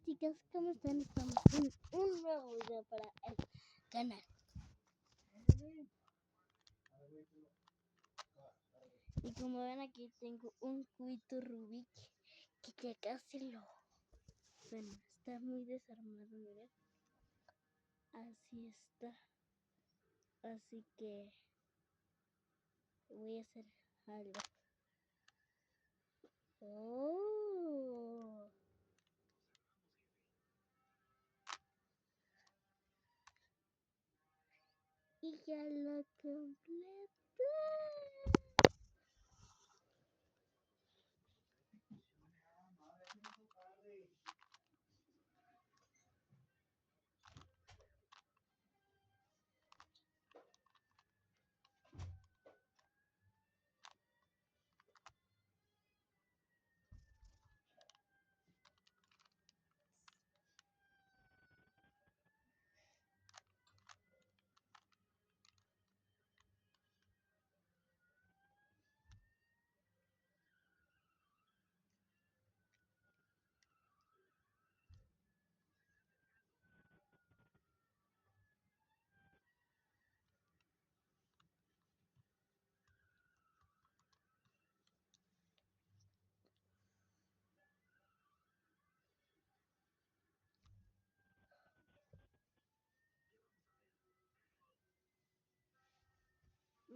chicas, ¿cómo están? Estamos en un nuevo video para el canal. Y como ven aquí tengo un cubito Rubik que ya casi lo... Bueno, está muy desarmado, miren. Así está. Así que voy a hacer algo. ¡Oh! Y ya lo completé.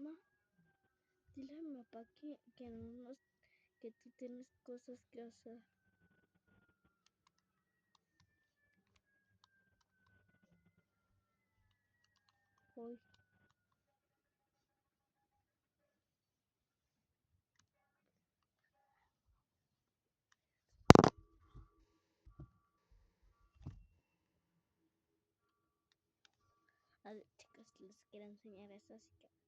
Ma, dile a mi papá que no nos, que tú tienes cosas que hacer. Hoy. A ver, chicos, les quiero enseñar eso, así que